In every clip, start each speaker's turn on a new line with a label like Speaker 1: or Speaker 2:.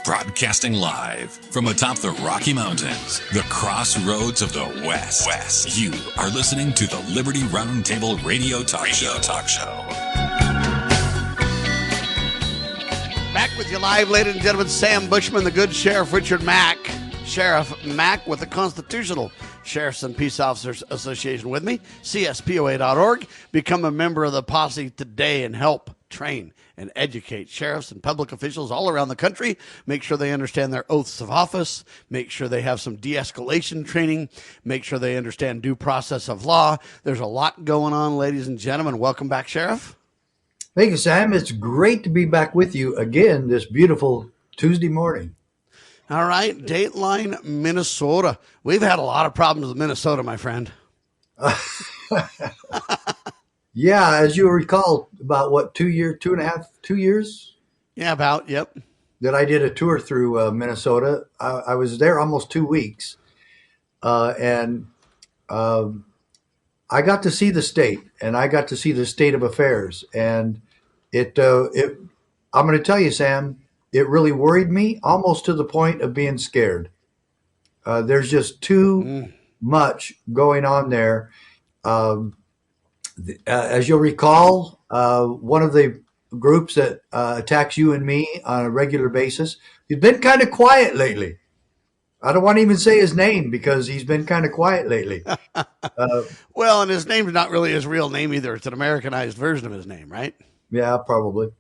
Speaker 1: Broadcasting live from atop the Rocky Mountains, the crossroads of the West. You are listening to the Liberty RoundTable Radio Talk Show.
Speaker 2: Back with you live, ladies and gentlemen. Sam Bushman, the good Sheriff Richard Mack. Sheriff Mack with the Constitutional Sheriffs and Peace Officers Association with me, CSPOA.org. Become a member of the posse today and help train and educate sheriffs and public officials all around the country. Make sure they understand their oaths of office. Make sure they have some de-escalation training. Make sure they understand due process of law. There's a lot going on, ladies and gentlemen. Welcome back, Sheriff.
Speaker 3: Thank you, Sam. It's great to be back with you again this beautiful Tuesday morning.
Speaker 2: All right, Dateline, Minnesota. We've had a lot of problems with Minnesota, my friend.
Speaker 3: Yeah, as you recall, about 2 years?
Speaker 2: Yeah, about, yep.
Speaker 3: That I did a tour through Minnesota. I was there almost 2 weeks. And I got to see the state, and I got to see the state of affairs. And I'm going to tell you, Sam, it really worried me almost to the point of being scared. There's just too much going on there. As you'll recall, one of the groups that attacks you and me on a regular basis, he's been kind of quiet lately. I don't want to even say his name because he's been kind of quiet lately.
Speaker 2: Well, and his name's not really his real name either. It's an Americanized version of his name, right?
Speaker 3: Yeah, probably.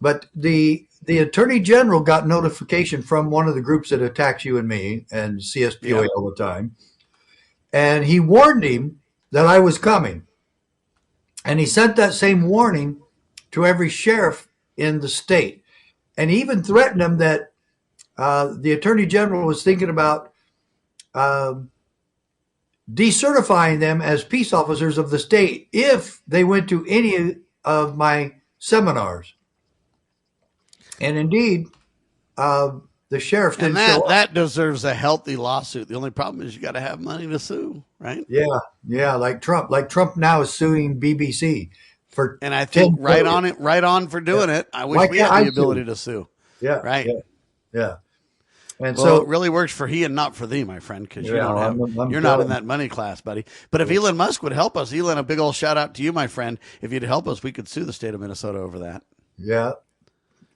Speaker 3: But the Attorney General got notification from one of the groups that attacks you and me and CSPOA all the time. And he warned him that I was coming. And he sent that same warning to every sheriff in the state. And he even threatened him that the Attorney General was thinking about decertifying them as peace officers of the state if they went to any of my seminars. And indeed, the sheriff didn't show up.
Speaker 2: That deserves a healthy lawsuit. The only problem is you got to have money to sue, right?
Speaker 3: Yeah, like Trump. Like Trump now is suing BBC for.
Speaker 2: And I think right on for doing it. I wish we had the ability to sue.
Speaker 3: Yeah,
Speaker 2: right.
Speaker 3: Yeah. And
Speaker 2: well,
Speaker 3: so
Speaker 2: it really works for he and not for thee, my friend, because you're
Speaker 3: I'm
Speaker 2: not in that money class, buddy. But if Elon Musk would help us, Elon, a big old shout out to you, my friend. If you'd help us, we could sue the state of Minnesota over that.
Speaker 3: Yeah.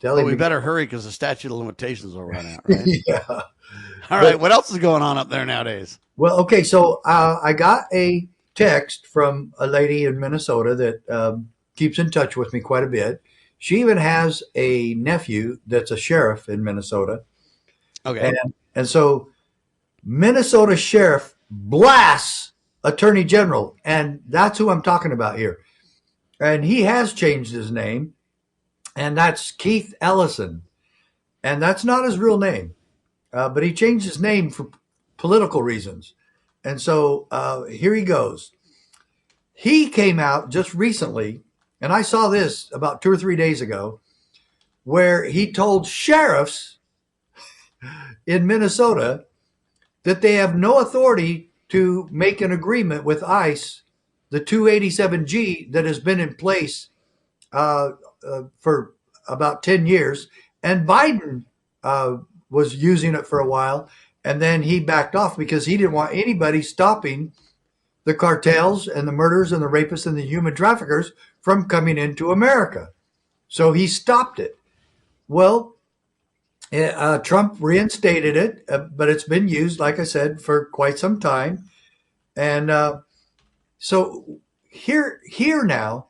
Speaker 2: But we better hurry because the statute of limitations will run out, right?
Speaker 3: Yeah.
Speaker 2: All right. What else is going on up there nowadays?
Speaker 3: Well, okay. So I got a text from a lady in Minnesota that keeps in touch with me quite a bit. She even has a nephew that's a sheriff in Minnesota.
Speaker 2: Okay.
Speaker 3: And so Minnesota sheriff blasts Attorney General, and that's who I'm talking about here. And he has changed his name. And that's Keith Ellison. And that's not his real name. But he changed his name for political reasons. And so here he goes. He came out just recently, and I saw this about 2 or 3 days ago, where he told sheriffs in Minnesota that they have no authority to make an agreement with ICE, the 287G that has been in place for about 10 years. And Biden was using it for a while. And then he backed off because he didn't want anybody stopping the cartels and the murders and the rapists and the human traffickers from coming into America. So he stopped it. Well, Trump reinstated it, but it's been used, like I said, for quite some time. And so here now,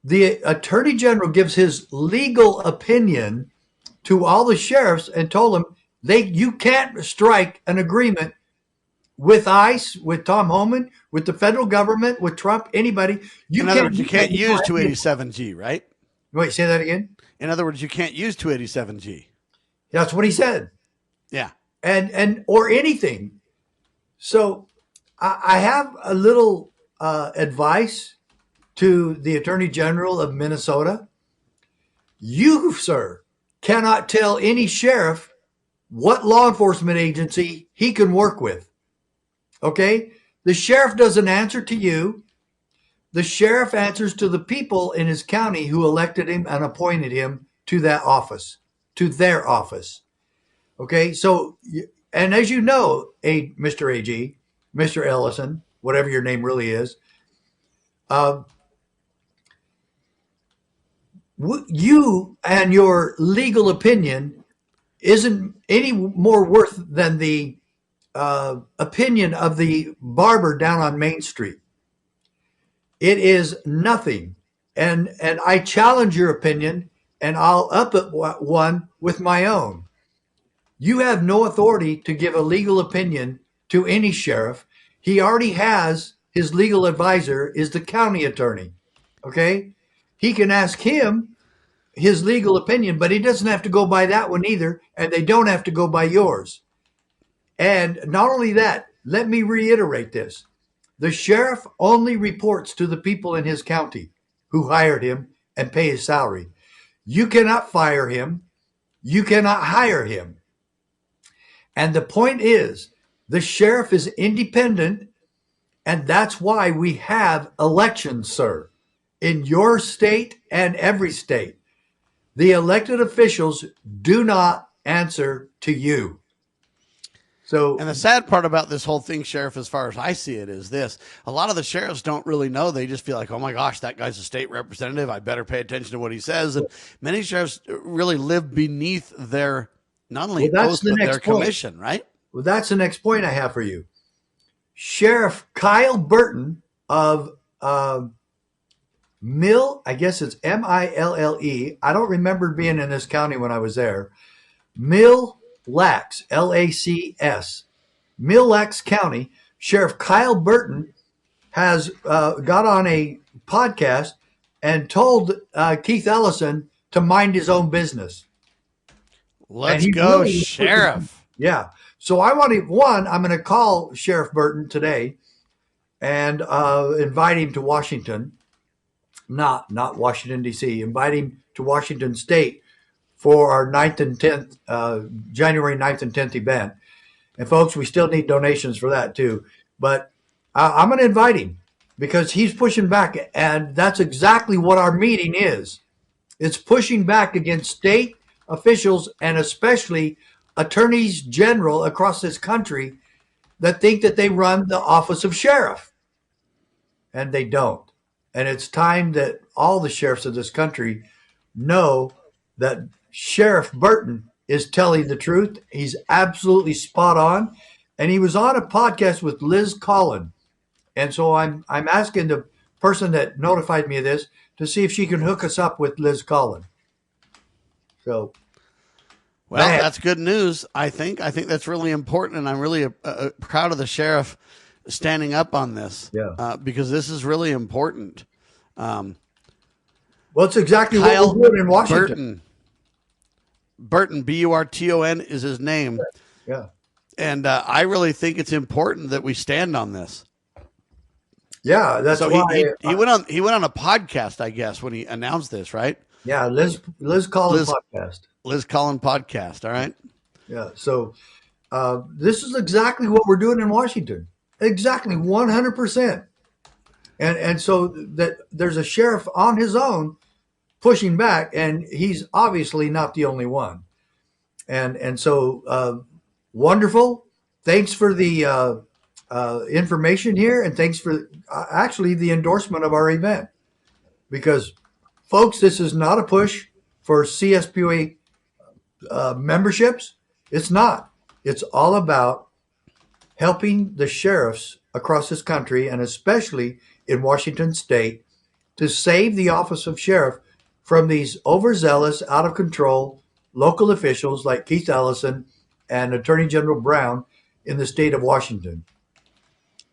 Speaker 3: the Attorney General gives his legal opinion to all the sheriffs and told them you can't strike an agreement with ICE, with Tom Homan, with the federal government, with Trump, anybody.
Speaker 2: In other words, you can't use 287G, right?
Speaker 3: Wait, say that again?
Speaker 2: In other words, you can't use 287G.
Speaker 3: That's what he said.
Speaker 2: Yeah.
Speaker 3: And or anything. So I have a little advice to the Attorney General of Minnesota. You, sir, cannot tell any sheriff what law enforcement agency he can work with. Okay? The sheriff doesn't answer to you. The sheriff answers to the people in his county who elected him and appointed him to that office, to their office. Okay, so, and as you know, Mr. AG, Mr. Ellison, whatever your name really is, you and your legal opinion isn't any more worth than the opinion of the barber down on Main Street. It is nothing. And I challenge your opinion, and I'll up it one with my own. You have no authority to give a legal opinion to any sheriff. He already has his legal advisor is the county attorney. Okay? He can ask him his legal opinion, but he doesn't have to go by that one either, and they don't have to go by yours. And not only that, let me reiterate this. The sheriff only reports to the people in his county who hired him and pay his salary. You cannot fire him. You cannot hire him. And the point is, the sheriff is independent, and that's why we have elections, sir, in your state and every state. The elected officials do not answer to you. So,
Speaker 2: and the sad part about this whole thing, Sheriff, as far as I see it, is this. A lot of the sheriffs don't really know. They just feel like, oh, my gosh, that guy's a state representative. I better pay attention to what he says. And many sheriffs really live beneath their, not only oath, but their commission, right?
Speaker 3: Well, that's the next point I have for you. Sheriff Kyle Burton of Mill, I guess it's Mille. I don't remember being in this county when I was there. Lacs, Lacs, Mille Lacs County, Sheriff Kyle Burton has got on a podcast and told Keith Ellison to mind his own business.
Speaker 2: Let's go, really Sheriff.
Speaker 3: Yeah. So I'm going to call Sheriff Burton today and invite him to Washington, not Washington, D.C., invite him to Washington State for our January 9th and 10th event. And folks, we still need donations for that too. But I'm going to invite him because he's pushing back. And that's exactly what our meeting is. It's pushing back against state officials and especially attorneys general across this country that think that they run the office of sheriff. And they don't. And it's time that all the sheriffs of this country know that Sheriff Burton is telling the truth. He's absolutely spot on. And he was on a podcast with Liz Collin. And so I'm asking the person that notified me of this to see if she can hook us up with Liz Collin. So,
Speaker 2: well, that's good news. I think that's really important. And I'm really proud of the sheriff standing up on this.
Speaker 3: Yeah.
Speaker 2: Because this is really important.
Speaker 3: Well, it's exactly what we're doing in Washington.
Speaker 2: Burton, Burton, is his name.
Speaker 3: Yeah. And
Speaker 2: I really think it's important that we stand on this.
Speaker 3: Yeah, that's
Speaker 2: so
Speaker 3: why
Speaker 2: he went on a podcast, I guess, when he announced this, right?
Speaker 3: Yeah, Liz Collin podcast.
Speaker 2: Liz Collin podcast, all right?
Speaker 3: Yeah, so this is exactly what we're doing in Washington. Exactly, 100%. And so that there's a sheriff on his own pushing back, and he's obviously not the only one. And so wonderful. Thanks for the information here, and thanks for actually the endorsement of our event. Because, folks, this is not a push for CSPOA memberships. It's not. It's all about helping the sheriffs across this country, and especially in Washington State, to save the office of sheriff from these overzealous, out of control local officials like Keith Ellison and Attorney General Brown in the state of Washington.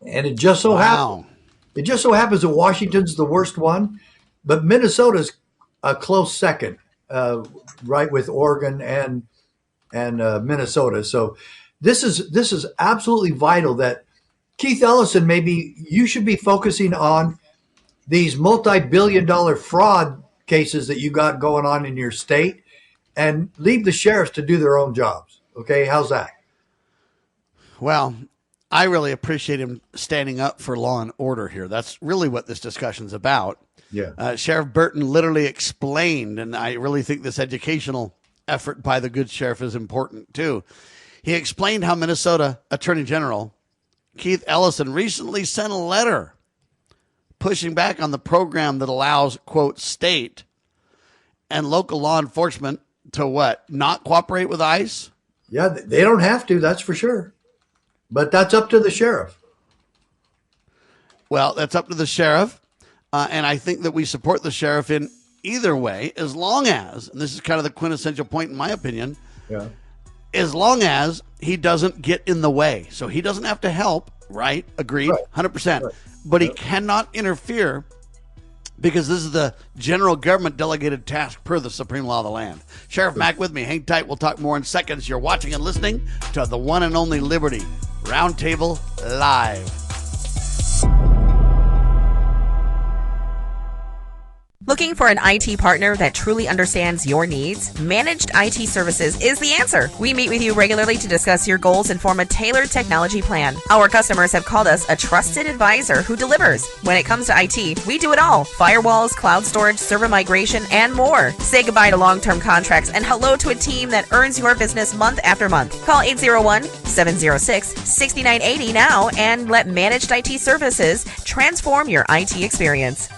Speaker 3: And it just so happens that Washington's the worst one, but Minnesota's a close second, right with Oregon and Minnesota. So this is absolutely vital that Keith Ellison, maybe you should be focusing on these multi-billion-dollar fraud cases that you got going on in your state, and leave the sheriffs to do their own jobs. Okay, how's that?
Speaker 2: Well, I really appreciate him standing up for law and order here. That's really what this discussion's about.
Speaker 3: Yeah.
Speaker 2: Sheriff Burton literally explained, and I really think this educational effort by the good sheriff is important too. He explained how Minnesota Attorney General Keith Ellison recently sent a letter pushing back on the program that allows, quote, state and local law enforcement to what? Not cooperate with ICE?
Speaker 3: Yeah, they don't have to, that's for sure. But that's up to the sheriff.
Speaker 2: Well, that's up to the sheriff. And I think that we support the sheriff in either way, as long as, and this is kind of the quintessential point in my opinion, as long as he doesn't get in the way. So he doesn't have to help, right? Agreed, right. 100%. Right. But he cannot interfere because this is the general government delegated task per the supreme law of the land. Sheriff Mack with me. Hang tight. We'll talk more in seconds. You're watching and listening to the one and only Liberty Roundtable Live.
Speaker 4: Looking for an IT partner that truly understands your needs? Managed IT Services is the answer. We meet with you regularly to discuss your goals and form a tailored technology plan. Our customers have called us a trusted advisor who delivers. When it comes to IT, we do it all. Firewalls, cloud storage, server migration, and more. Say goodbye to long-term contracts and hello to a team that earns your business month after month. Call 801-706-6980 now and let Managed IT Services transform your IT experience.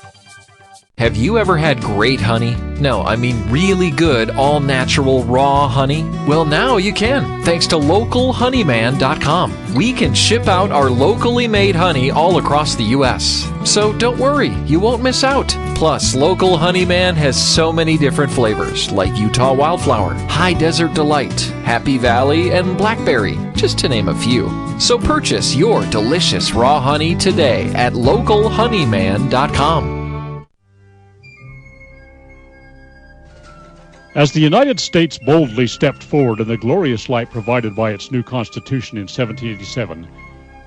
Speaker 5: Have you ever had great honey? No, I mean really good, all-natural, raw honey? Well, now you can, thanks to localhoneyman.com. We can ship out our locally made honey all across the U.S. So don't worry, you won't miss out. Plus, Local Honeyman has so many different flavors, like Utah Wildflower, High Desert Delight, Happy Valley, and Blackberry, just to name a few. So purchase your delicious raw honey today at localhoneyman.com.
Speaker 6: As the United States boldly stepped forward in the glorious light provided by its new Constitution in 1787,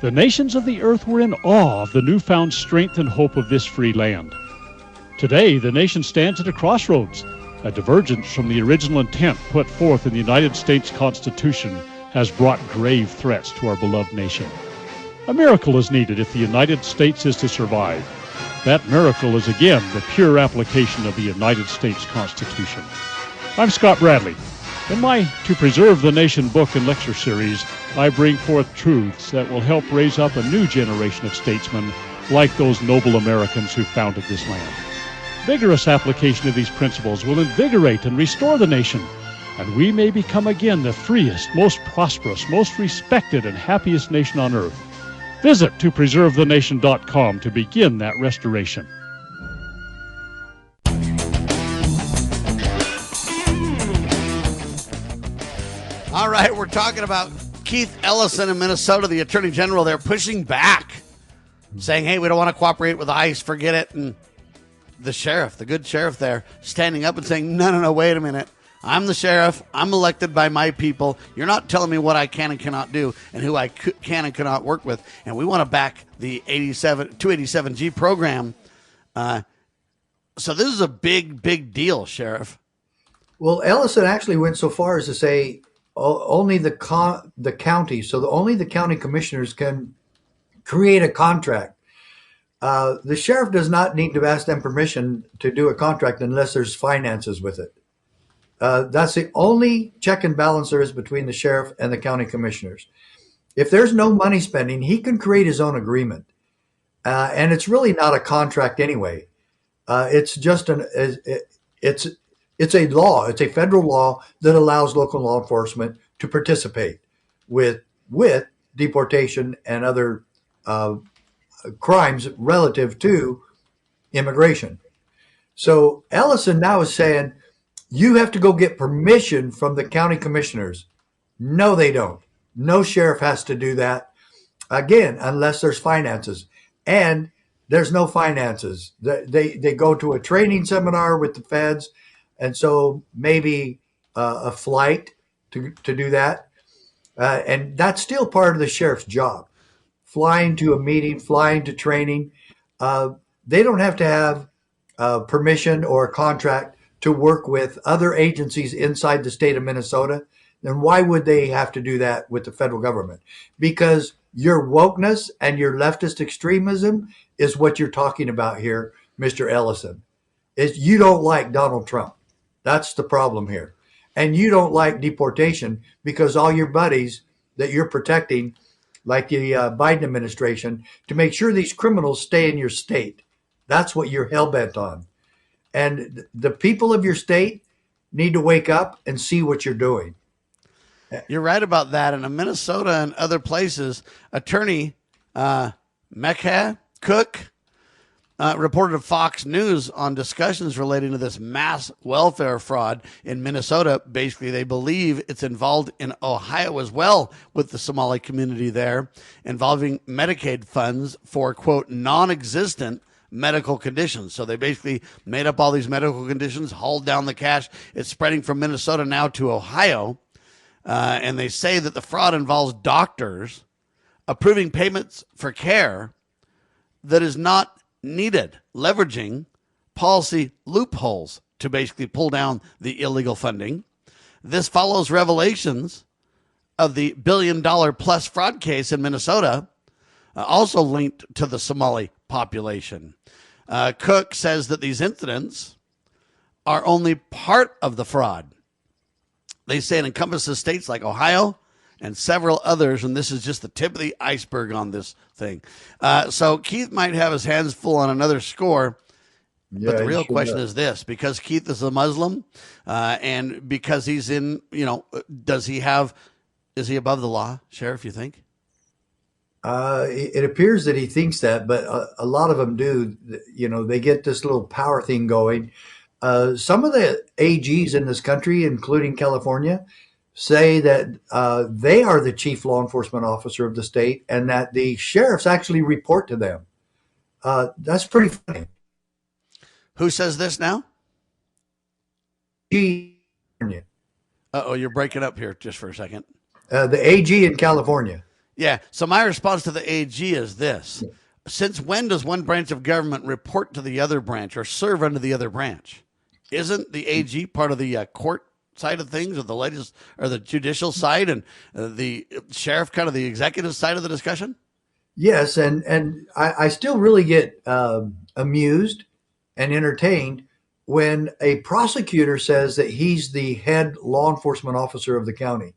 Speaker 6: the nations of the earth were in awe of the newfound strength and hope of this free land. Today, the nation stands at a crossroads. A divergence from the original intent put forth in the United States Constitution has brought grave threats to our beloved nation. A miracle is needed if the United States is to survive. That miracle is again the pure application of the United States Constitution. I'm Scott Bradley. In my To Preserve the Nation book and lecture series, I bring forth truths that will help raise up a new generation of statesmen like those noble Americans who founded this land. Vigorous application of these principles will invigorate and restore the nation, and we may become again the freest, most prosperous, most respected, and happiest nation on earth. Visit topreservethenation.com to begin that restoration.
Speaker 2: All right, we're talking about Keith Ellison in Minnesota, the Attorney General. They're pushing back, saying, hey, we don't want to cooperate with ICE, forget it. And the sheriff, the good sheriff there, standing up and saying, no, wait a minute. I'm the sheriff. I'm elected by my people. You're not telling me what I can and cannot do and who I can and cannot work with. And we want to back the 287G program. So this is a big deal, Sheriff.
Speaker 3: Well, Ellison actually went so far as to say only the county, so only the county commissioners can create a contract. The sheriff does not need to ask them permission to do a contract unless there's finances with it. That's the only check and balance there is between the sheriff and the county commissioners. If there's no money spending, he can create his own agreement. And it's really not a contract anyway. It's just it's a law. It's a federal law that allows local law enforcement to participate with deportation and other crimes relative to immigration. So Ellison now is saying, you have to go get permission from the county commissioners. No, they don't. No sheriff has to do that. Again, unless there's finances. And there's no finances. They go to a training seminar with the feds. And so maybe a flight to do that. And that's still part of the sheriff's job. Flying to a meeting, flying to training. They don't have to have permission or a contract to work with other agencies inside the state of Minnesota. Then why would they have to do that with the federal government? Because your wokeness and your leftist extremism is what you're talking about here, Mr. Ellison. Is you don't like Donald Trump. That's the problem here. and you don't like deportation because all your buddies that you're protecting, like the Biden administration, to make sure these criminals stay in your state. That's what you're hell-bent on. And the people of your state need to wake up and see what you're doing.
Speaker 2: You're right about that. And in Minnesota and other places, attorney Mack Cook reported to Fox News on discussions relating to this mass welfare fraud in Minnesota. Basically, they believe it's involved in Ohio as well, with the Somali community there, involving Medicaid funds for, quote, non-existent medical conditions. So they basically made up all these medical conditions, hauled down the cash. It's spreading from Minnesota now to Ohio. And they say that the fraud involves doctors approving payments for care that is not needed, leveraging policy loopholes to basically pull down the illegal funding. This follows revelations of the $1 billion plus fraud case in Minnesota, also linked to the Somali population. Cook says that these incidents are only part of the fraud. They say it encompasses states like Ohio and several others, and this is just the tip of the iceberg on this thing. So Keith might have his hands full on another score, but the real question is this: because Keith is a Muslim, and because he's in, is he above the law, Sheriff, you think?
Speaker 3: It appears that he thinks that, but a lot of them do. They get this little power thing going. Some of the AGs in this country, including California, say that they are the chief law enforcement officer of the state and that the sheriffs actually report to them. That's pretty funny.
Speaker 2: Who says this now?
Speaker 3: California.
Speaker 2: You're breaking up here just for a second.
Speaker 3: The AG in California.
Speaker 2: Yeah. So my response to the AG is this. Since when does one branch of government report to the other branch or serve under the other branch? Isn't the AG part of the court side of things, or the judicial side, and the sheriff kind of the executive side of the discussion?
Speaker 3: Yes, and I still really get amused and entertained when a prosecutor says that he's the head law enforcement officer of the county.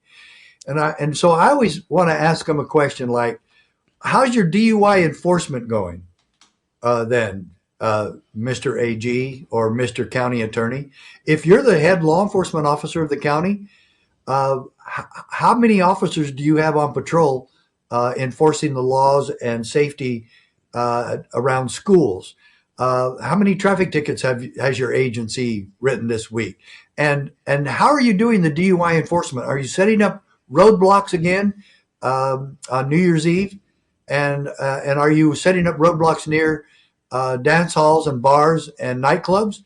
Speaker 3: And so I always want to ask him a question like, how's your DUI enforcement going then, Mr. AG or Mr. County Attorney? If you're the head law enforcement officer of the county, how many officers do you have on patrol enforcing the laws and safety around schools? How many traffic tickets has your agency written this week? And how are you doing the DUI enforcement? Are you setting up roadblocks again on New Year's Eve? And are you setting up roadblocks near dance halls and bars and nightclubs?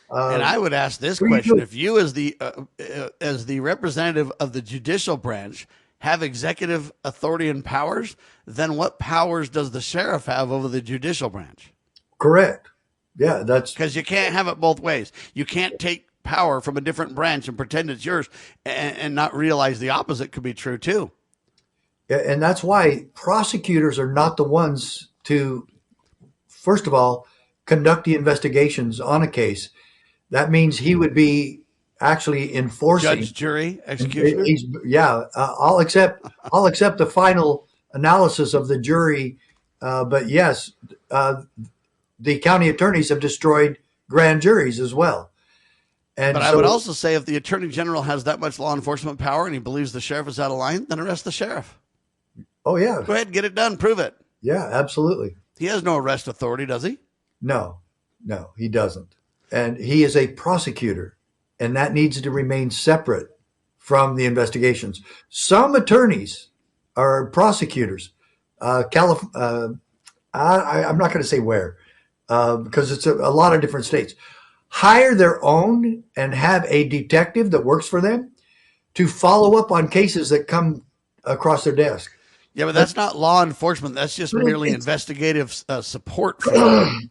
Speaker 2: And I would ask this question: if you, as the representative of the judicial branch, have executive authority and powers, then what powers does the sheriff have over the judicial branch?
Speaker 3: Correct. Yeah, that's
Speaker 2: because you can't have it both ways. You can't take power from a different branch and pretend it's yours and not realize the opposite could be true too.
Speaker 3: And that's why prosecutors are not the ones to, first of all, conduct the investigations on a case. That means he would be actually enforcing
Speaker 2: judge, jury, executioner.
Speaker 3: I'll accept the final analysis of the jury. But yes, the county attorneys have destroyed grand juries as well.
Speaker 2: But I would also say if the attorney general has that much law enforcement power and he believes the sheriff is out of line, then arrest the sheriff.
Speaker 3: Oh, yeah.
Speaker 2: Go ahead, get it done, prove it.
Speaker 3: Yeah, absolutely.
Speaker 2: He has no arrest authority, does he?
Speaker 3: No, he doesn't. And he is a prosecutor, and that needs to remain separate from the investigations. Some attorneys are prosecutors. I'm not going to say where, because it's a lot of different states. Hire their own and have a detective that works for them to follow up on cases that come across their desk.
Speaker 2: Yeah, but that's not law enforcement. That's just merely investigative support.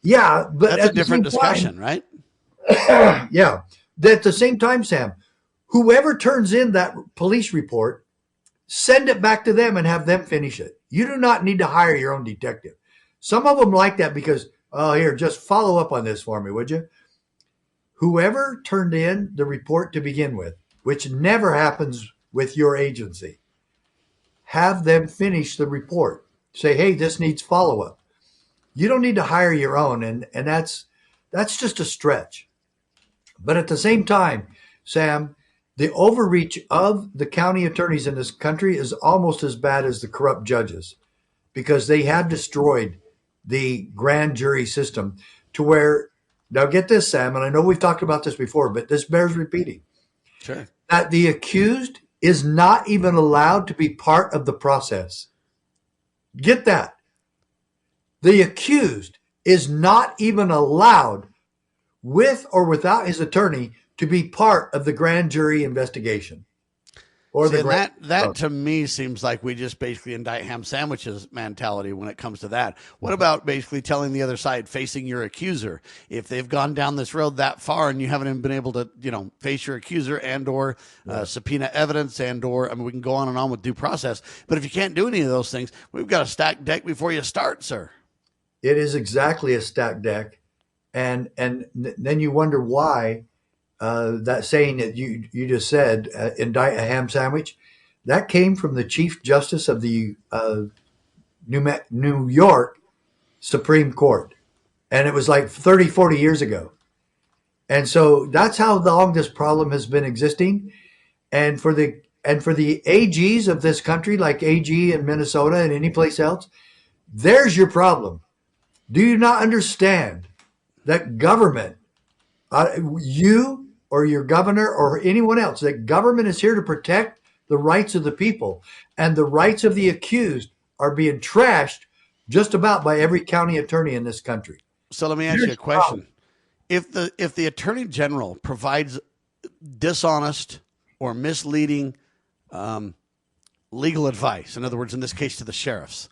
Speaker 3: Yeah, but
Speaker 2: that's a different discussion, right?
Speaker 3: Yeah. At the same time, Sam, whoever turns in that police report, send it back to them and have them finish it. You do not need to hire your own detective. Some of them like that because, here, just follow up on this for me, would you? Whoever turned in the report to begin with which never happens with your agency. Have them finish the report. Say, hey, this needs follow-up. You don't need to hire your own, and that's just a stretch. But at the same time, Sam, the overreach of the county attorneys in this country is almost as bad as the corrupt judges, because they have destroyed the grand jury system to where, now get this, Sam, and I know we've talked about this before, but this bears repeating.
Speaker 2: Sure.
Speaker 3: That the accused is not even allowed to be part of the process. Get that. The accused is not even allowed, with or without his attorney, to be part of the grand jury investigation. Or
Speaker 2: that to me seems like we just basically indict ham sandwiches mentality when it comes to that. What about basically telling the other side, facing your accuser, if they've gone down this road that far and you haven't even been able to, face your accuser and or subpoena evidence and or, we can go on and on with due process. But if you can't do any of those things, we've got a stacked deck before you start, sir.
Speaker 3: It is exactly a stacked deck. And then you wonder why that saying that you just said, indict a ham sandwich, that came from the Chief Justice of the New York Supreme Court. And it was like 30, 40 years ago. And so that's how long this problem has been existing. And for the AGs of this country, like AG in Minnesota and any place else, there's your problem. Do you not understand that government, you or your governor or anyone else, that government is here to protect the rights of the people, and the rights of the accused are being trashed just about by every county attorney in this country?
Speaker 2: So let me ask you a question. If the attorney general provides dishonest or misleading legal advice, in other words, in this case to the sheriffs,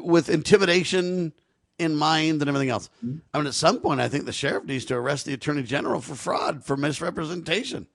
Speaker 2: with intimidation in mind and everything else, at some point, I think the sheriff needs to arrest the attorney general for fraud, for misrepresentation.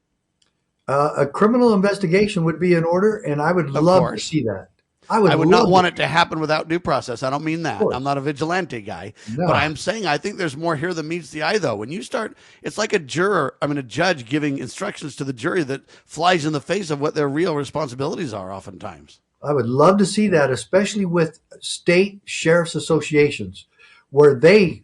Speaker 3: A criminal investigation would be in order, and I would love to see that. I would
Speaker 2: not want it to happen without due process. I don't mean that. I'm not a vigilante guy, but I'm saying I think there's more here than meets the eye, though. When you start, it's like a judge giving instructions to the jury that flies in the face of what their real responsibilities are oftentimes.
Speaker 3: I would love to see that, especially with state sheriff's associations, where they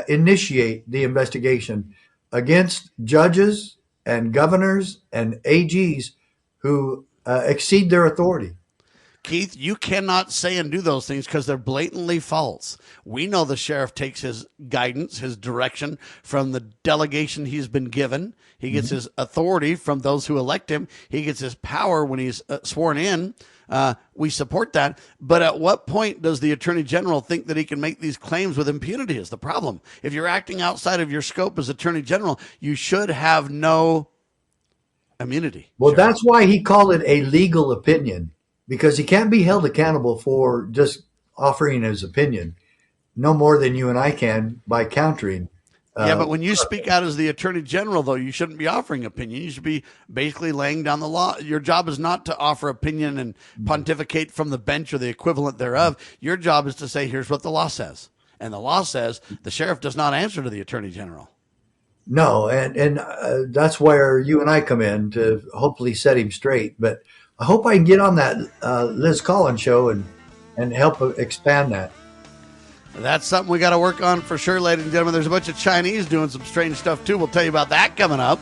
Speaker 3: initiate the investigation against judges and governors and AGs who exceed their authority.
Speaker 2: Keith, you cannot say and do those things because they're blatantly false. We know the sheriff takes his guidance, his direction from the delegation he's been given. He gets his authority from those who elect him. He gets his power when he's sworn in. We support that. But at what point does the attorney general think that he can make these claims with impunity is the problem. If you're acting outside of your scope as attorney general, you should have no immunity.
Speaker 3: Well, that's why he called it a legal opinion, because he can't be held accountable for just offering his opinion, no more than you and I can by countering.
Speaker 2: But when you speak out as the attorney general, though, you shouldn't be offering opinion. You should be basically laying down the law. Your job is not to offer opinion and pontificate from the bench or the equivalent thereof. Your job is to say, here's what the law says. And the law says the sheriff does not answer to the attorney general.
Speaker 3: No, and that's where you and I come in to hopefully set him straight. But I hope I can get on that Liz Collins show and help expand that.
Speaker 2: That's something we got to work on for sure, ladies and gentlemen. There's a bunch of Chinese doing some strange stuff, too. We'll tell you about that coming up.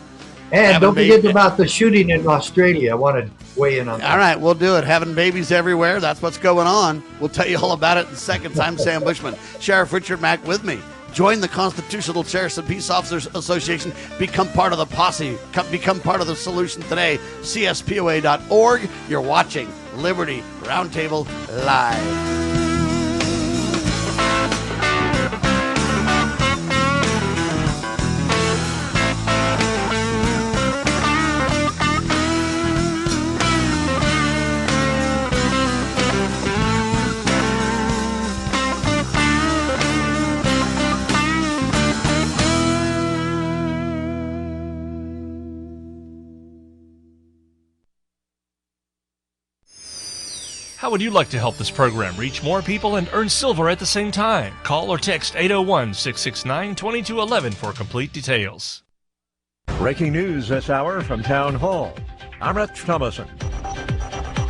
Speaker 3: And don't forget about the shooting in Australia. I want to weigh in on that.
Speaker 2: All right, we'll do it. Having babies everywhere. That's what's going on. We'll tell you all about it in seconds. I'm Sam Bushman. Sheriff Richard Mack with me. Join the Constitutional Sheriffs and Peace Officers Association. Become part of the posse. Become part of the solution today. CSPOA.org. You're watching Liberty Roundtable Live.
Speaker 7: How would you like to help this program reach more people and earn silver at the same time? Call or text 801-669-2211 for complete details.
Speaker 8: Breaking news this hour from Town Hall. I'm Rich Thomason.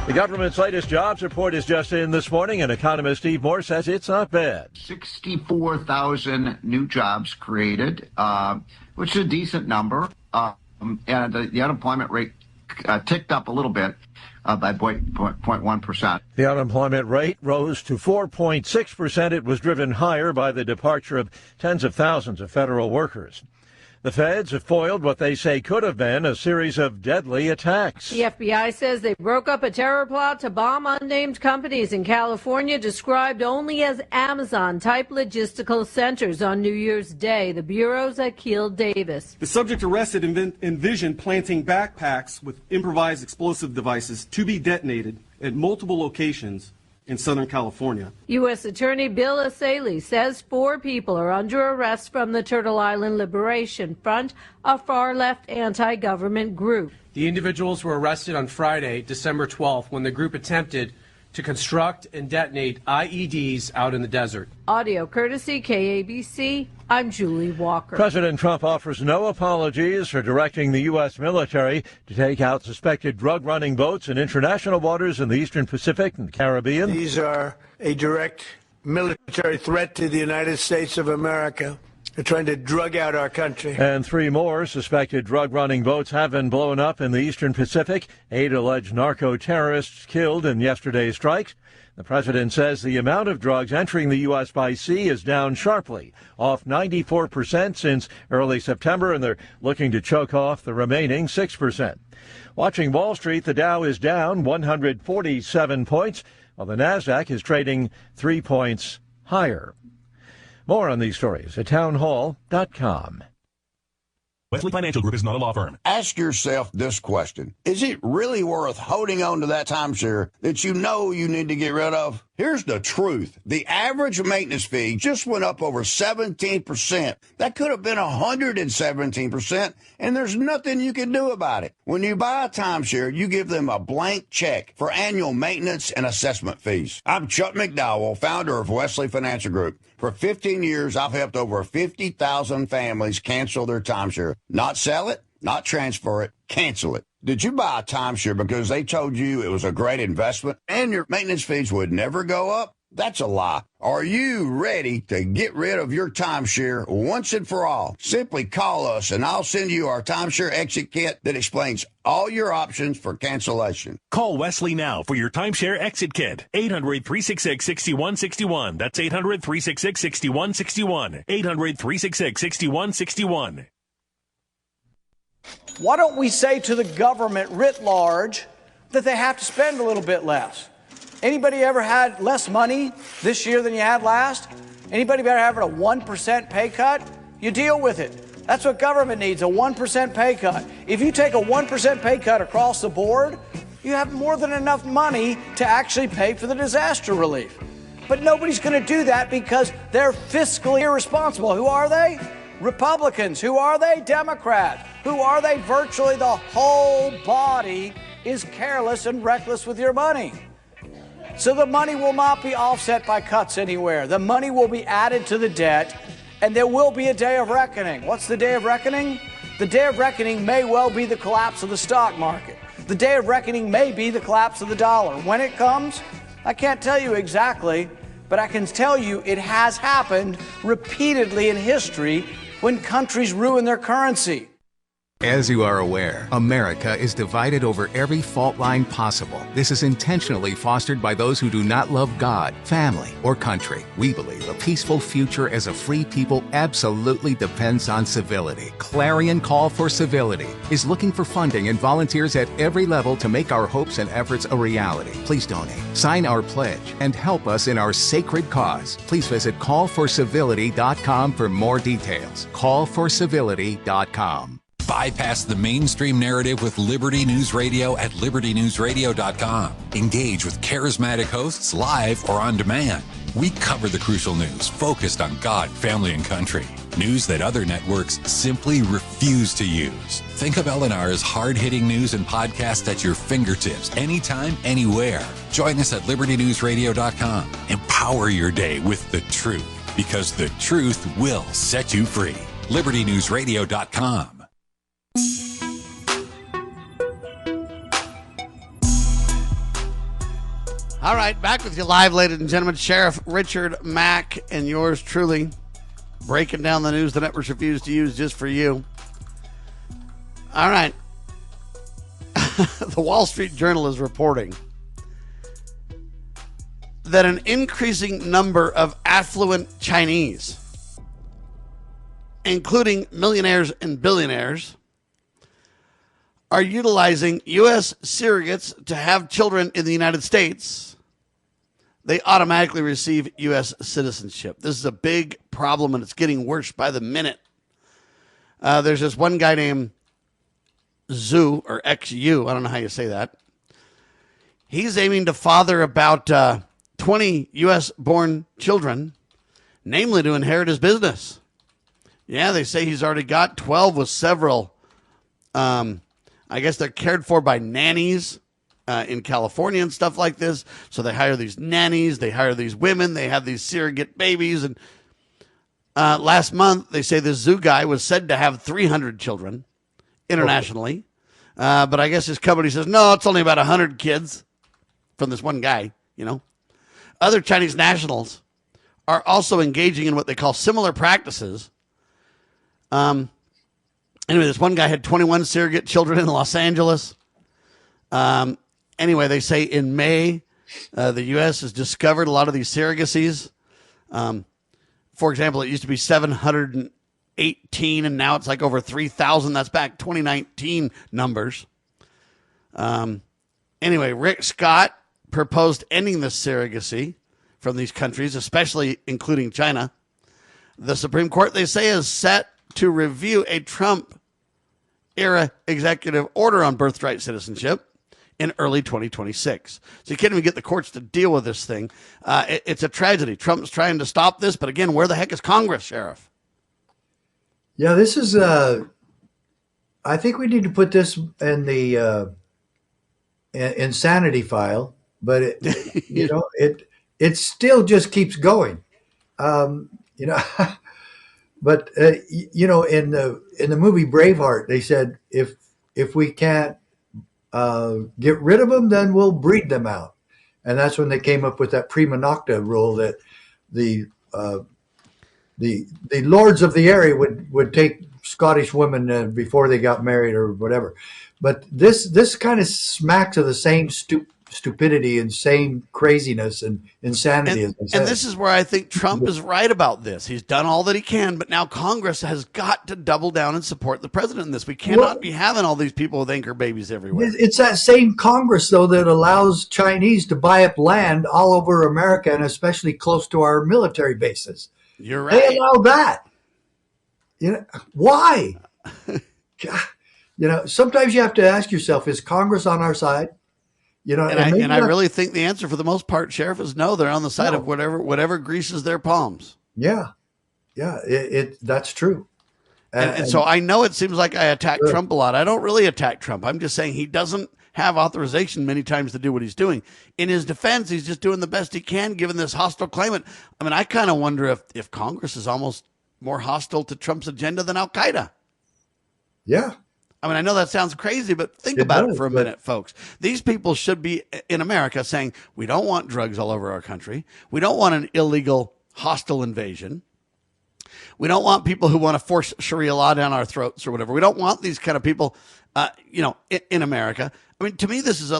Speaker 8: The government's latest jobs report is just in this morning, and economist Steve Moore says it's not bad.
Speaker 9: 64,000 new jobs created, which is a decent number, and the unemployment rate ticked up a little bit by 0.1%.
Speaker 8: The unemployment rate rose to 4.6%. It was driven higher by the departure of tens of thousands of federal workers. The feds have foiled what they say could have been a series of deadly attacks.
Speaker 10: The FBI says they broke up a terror plot to bomb unnamed companies in California, described only as Amazon-type logistical centers on New Year's Day. The bureaus at Keel Davis.
Speaker 11: The subject arrested envisioned planting backpacks with improvised explosive devices to be detonated at multiple locations in Southern California. U.S.
Speaker 10: Attorney Bill Asaley says 4 people are under arrest from the Turtle Island Liberation Front, a far-left anti-government group.
Speaker 12: The individuals were arrested on Friday, December 12th, when the group attempted to construct and detonate IEDs out in the desert.
Speaker 10: Audio courtesy KABC. I'm Julie Walker.
Speaker 8: President Trump offers no apologies for directing the U.S. military to take out suspected drug-running boats in international waters in the Eastern Pacific and the Caribbean.
Speaker 13: These are a direct military threat to the United States of America. They're trying to drug out our country.
Speaker 8: And 3 more suspected drug-running boats have been blown up in the Eastern Pacific. 8 alleged narco-terrorists killed in yesterday's strikes. The president says the amount of drugs entering the U.S. by sea is down sharply, off 94% since early September, and they're looking to choke off the remaining 6%. Watching Wall Street, the Dow is down 147 points, while the Nasdaq is trading 3 points higher. More on these stories at townhall.com.
Speaker 14: Wesley Financial Group is not a law firm.
Speaker 15: Ask yourself this question. Is it really worth holding on to that timeshare that you know you need to get rid of? Here's the truth. The average maintenance fee just went up over 17%. That could have been 117%, and there's nothing you can do about it. When you buy a timeshare, you give them a blank check for annual maintenance and assessment fees. I'm Chuck McDowell, founder of Wesley Financial Group. For 15 years, I've helped over 50,000 families cancel their timeshare. Not sell it, not transfer it, cancel it. Did you buy a timeshare because they told you it was a great investment and your maintenance fees would never go up? That's a lie. Are you ready to get rid of your timeshare once and for all? Simply call us and I'll send you our timeshare exit kit that explains all your options for cancellation.
Speaker 14: Call Wesley now for your timeshare exit kit. 800-366-6161. That's 800-366-6161. 800-366-6161.
Speaker 16: Why don't we say to the government writ large that they have to spend a little bit less? Anybody ever had less money this year than you had last? Anybody ever having a 1% pay cut? You deal with it. That's what government needs, a 1% pay cut. If you take a 1% pay cut across the board, you have more than enough money to actually pay for the disaster relief. But nobody's going to do that because they're fiscally irresponsible. Who are they? Republicans. Who are they? Democrats. Who are they? Virtually the whole body is careless and reckless with your money. So the money will not be offset by cuts anywhere. The money will be added to the debt, and there will be a day of reckoning. What's the day of reckoning? The day of reckoning may well be the collapse of the stock market. The day of reckoning may be the collapse of the dollar. When it comes, I can't tell you exactly, but I can tell you it has happened repeatedly in history when countries ruin their currency.
Speaker 17: As you are aware, America is divided over every fault line possible. This is intentionally fostered by those who do not love God, family, or country. We believe a peaceful future as a free people absolutely depends on civility. Clarion Call for Civility is looking for funding and volunteers at every level to make our hopes and efforts a reality. Please donate, sign our pledge, and help us in our sacred cause. Please visit callforcivility.com for more details. Callforcivility.com.
Speaker 1: Bypass the mainstream narrative with Liberty News Radio at libertynewsradio.com. Engage with charismatic hosts live or on demand. We cover the crucial news focused on God, family, and country. News that other networks simply refuse to use. Think of LNR's hard-hitting news and podcasts at your fingertips, anytime, anywhere. Join us at libertynewsradio.com. Empower your day with the truth, because the truth will set you free. libertynewsradio.com.
Speaker 2: All right, back with you live, ladies and gentlemen. Sheriff Richard Mack and yours truly, breaking down the news the networks refuse to use just for you. All right. The Wall Street Journal is reporting that an increasing number of affluent Chinese, including millionaires and billionaires, are utilizing U.S. surrogates to have children in the United States. They automatically receive U.S. citizenship. This is a big problem, and it's getting worse by the minute. There's this one guy named Zhu, or XU, I don't know how you say that. He's aiming to father about 20 U.S.-born children, namely to inherit his business. Yeah, they say he's already got 12 with several. I guess they're cared for by nannies in California and stuff like this. So they hire these nannies, they hire these women, they have these surrogate babies. And last month, they say this Zhu guy was said to have 300 children internationally. But I guess his company says, no, it's only about 100 kids from this one guy, you know. Other Chinese nationals are also engaging in what they call similar practices. Anyway, this one guy had 21 surrogate children in Los Angeles. Anyway, they say in May, the U.S. has discovered a lot of these surrogacies. For example, it used to be 718, and now it's like over 3,000. That's back 2019 numbers. Anyway, Rick Scott proposed ending this surrogacy from these countries, especially including China. The Supreme Court, they say, is set to review a Trump-era executive order on birthright citizenship in early 2026. So you can't even get the courts to deal with this thing. It's a tragedy. Trump's trying to stop this, but again, where the heck is Congress, Sheriff?
Speaker 3: Yeah, this is, I think we need to put this in the insanity file, but it still just keeps going. But in the movie Braveheart, they said if we can't get rid of them, then we'll breed them out, and that's when they came up with that prima nocta rule that the lords of the area would take Scottish women before they got married or whatever. But this kind of smacks of the same stupidity and same craziness and insanity.
Speaker 2: And this is where I think Trump is right about this. He's done all that he can, but now Congress has got to double down and support the president in this. We cannot be having all these people with anchor babies everywhere.
Speaker 3: It's that same Congress, though, that allows Chinese to buy up land all over America and especially close to our military bases.
Speaker 2: You're right.
Speaker 3: They allow that. Why? Sometimes you have to ask yourself, is Congress on our side?
Speaker 2: And I really think the answer for the most part, Sheriff, is no. They're on the side of whatever greases their palms.
Speaker 3: Yeah. That's true.
Speaker 2: And so I know it seems like I attack Trump a lot. I don't really attack Trump. I'm just saying he doesn't have authorization many times to do what he's doing. In his defense, he's just doing the best he can given this hostile climate. I mean, I kind of wonder if Congress is almost more hostile to Trump's agenda than Al-Qaeda.
Speaker 3: Yeah.
Speaker 2: I mean, I know that sounds crazy, but think about it for a minute, folks. These people should be in America saying, we don't want drugs all over our country. We don't want an illegal, hostile invasion. We don't want people who want to force Sharia law down our throats or whatever. We don't want these kind of people, in America. I mean, to me, this is